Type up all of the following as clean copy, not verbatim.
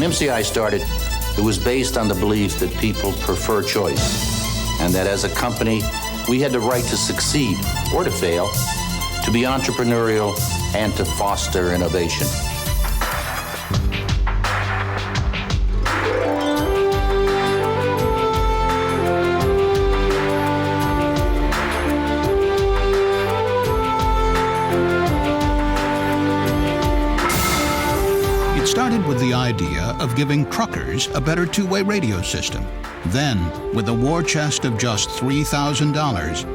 When MCI started, it was based on the belief that people prefer choice, and that as a company, we had the right to succeed or to fail, to be entrepreneurial, and to foster innovation. It started with the idea of giving truckers a better two-way radio system. Then, with a war chest of just $3,000,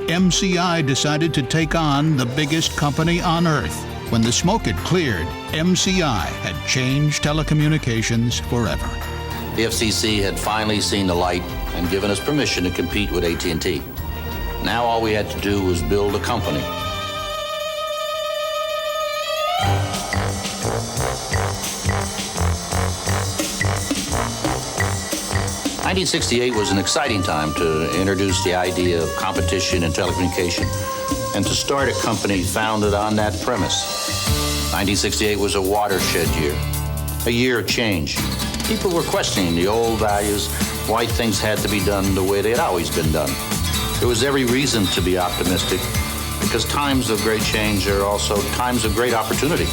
MCI decided to take on the biggest company on earth. When the smoke had cleared, MCI had changed telecommunications forever. The FCC had finally seen the light and given us permission to compete with AT&T. Now all we had to do was build a company. 1968 was an exciting time to introduce the idea of competition in telecommunication and to start a company founded on that premise. 1968 was a watershed year, a year of change. People were questioning the old values, why things had to be done the way they had always been done. There was every reason to be optimistic because times of great change are also times of great opportunity,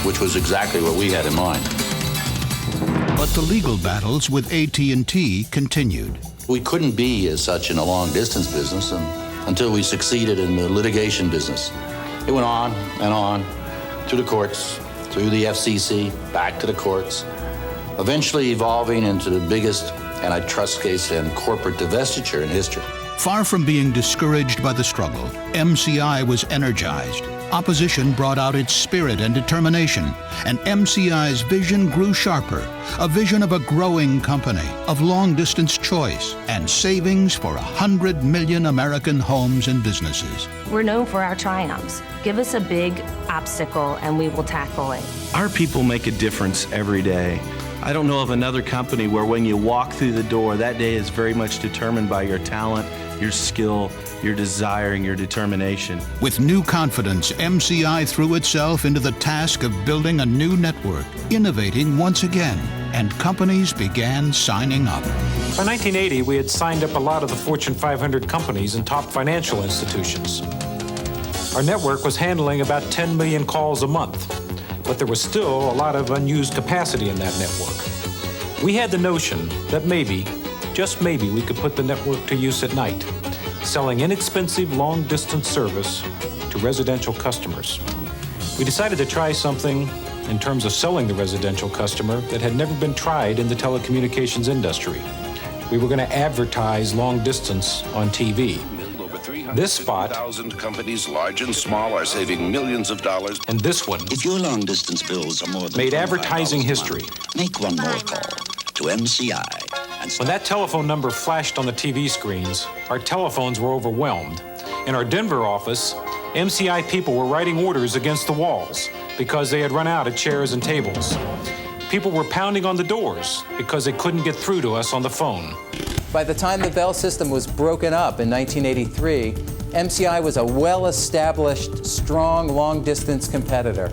which was exactly what we had in mind. But the legal battles with AT&T continued. We couldn't be as such in a long-distance business until we succeeded in the litigation business. It went on and on, through the courts, through the FCC, back to the courts, eventually evolving into the biggest antitrust case and corporate divestiture in history. Far from being discouraged by the struggle, MCI was energized. Opposition brought out its spirit and determination, and MCI's vision grew sharper, a vision of a growing company, of long-distance choice, and savings for 100 million American homes and businesses. We're known for our triumphs. Give us a big obstacle and we will tackle it. Our people make a difference every day. I don't know of another company where when you walk through the door, that day is very much determined by your talent, your skill, your desire, and your determination. With new confidence, MCI threw itself into the task of building a new network, innovating once again, and companies began signing up. By 1980, we had signed up a lot of the Fortune 500 companies and top financial institutions. Our network was handling about 10 million calls a month, but there was still a lot of unused capacity in that network. We had the notion that maybe, just maybe, we could put the network to use at night, selling inexpensive long-distance service to residential customers. We decided to try something in terms of selling the residential customer that had never been tried in the telecommunications industry. We were going to advertise long distance on TV. This spot, 1,000 companies, large and small, are saving millions of dollars. And this one, if your long distance bills are more than made advertising history. Make one more call to MCI. When that telephone number flashed on the TV screens, our telephones were overwhelmed. In our Denver office, MCI people were writing orders against the walls because they had run out of chairs and tables. People were pounding on the doors because they couldn't get through to us on the phone. By the time the Bell system was broken up in 1983, MCI was a well-established, strong, long-distance competitor.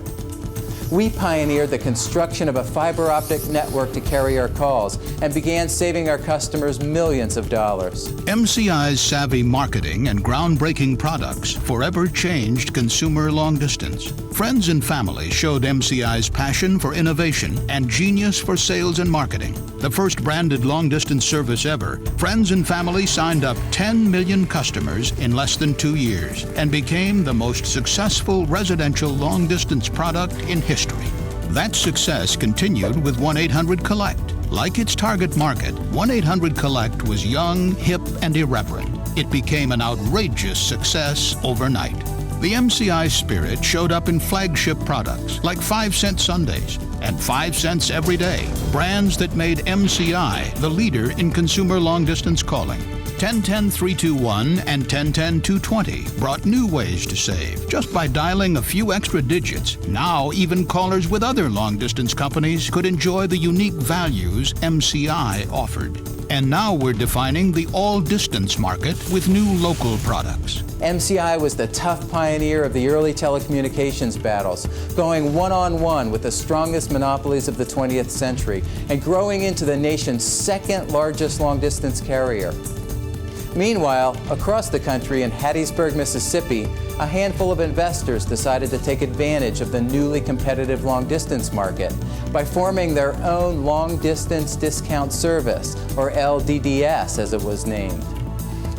We pioneered the construction of a fiber optic network to carry our calls and began saving our customers millions of dollars. MCI's savvy marketing and groundbreaking products forever changed consumer long distance. Friends and family showed MCI's passion for innovation and genius for sales and marketing. The first branded long-distance service ever, Friends and Family signed up 10 million customers in less than 2 years and became the most successful residential long-distance product in history. That success continued with 1-800-COLLECT. Like its target market, 1-800-COLLECT was young, hip, and irreverent. It became an outrageous success overnight. The MCI spirit showed up in flagship products like 5-cent Sundays and 5 cents every day, brands that made MCI the leader in consumer long-distance calling. 1010-321 and 1010-220 brought new ways to save just by dialing a few extra digits. Now, even callers with other long-distance companies could enjoy the unique values MCI offered. And now we're defining the all-distance market with new local products. MCI was the tough pioneer of the early telecommunications battles, going one-on-one with the strongest monopolies of the 20th century and growing into the nation's second largest long-distance carrier. Meanwhile, across the country in Hattiesburg, Mississippi, a handful of investors decided to take advantage of the newly competitive long-distance market by forming their own long-distance discount service, or LDDS as it was named.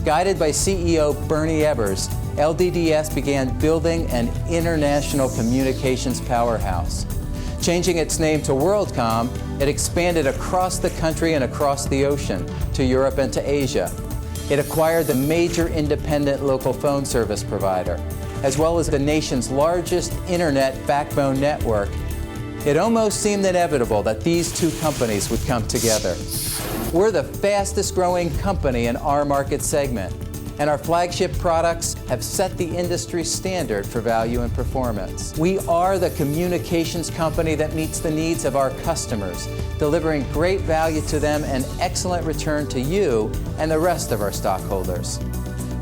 Guided by CEO Bernie Ebbers, LDDS began building an international communications powerhouse. Changing its name to WorldCom, it expanded across the country and across the ocean to Europe and to Asia. It acquired the major independent local phone service provider, as well as the nation's largest internet backbone network. It almost seemed inevitable that these two companies would come together. We're the fastest growing company in our market segment, and our flagship products have set the industry standard for value and performance. We are the communications company that meets the needs of our customers, delivering great value to them and excellent return to you and the rest of our stockholders.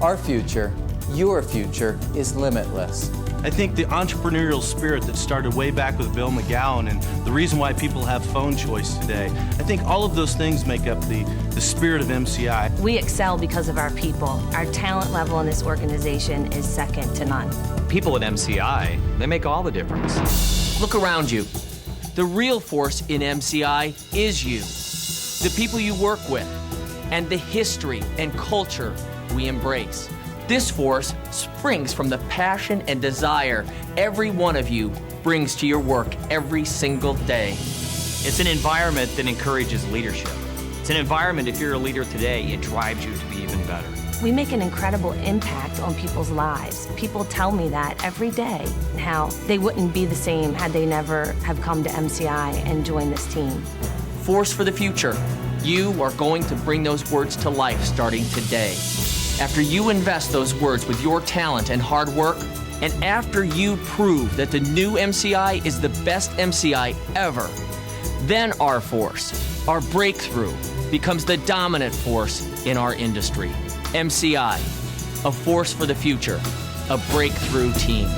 Our future, your future, is limitless. I think the entrepreneurial spirit that started way back with Bill McGowan and the reason why people have phone choice today, I think all of those things make up the spirit of MCI. We excel because of our people. Our talent level in this organization is second to none. People at MCI, they make all the difference. Look around you. The real force in MCI is you, the people you work with, and the history and culture we embrace. This force springs from the passion and desire every one of you brings to your work every single day. It's an environment that encourages leadership. It's an environment, if you're a leader today, it drives you to be even better. We make an incredible impact on people's lives. People tell me that every day, how they wouldn't be the same had they never have come to MCI and joined this team. Force for the future. You are going to bring those words to life starting today. After you invest those words with your talent and hard work, and after you prove that the new MCI is the best MCI ever, then our force, our breakthrough, becomes the dominant force in our industry. MCI, a force for the future, a breakthrough team.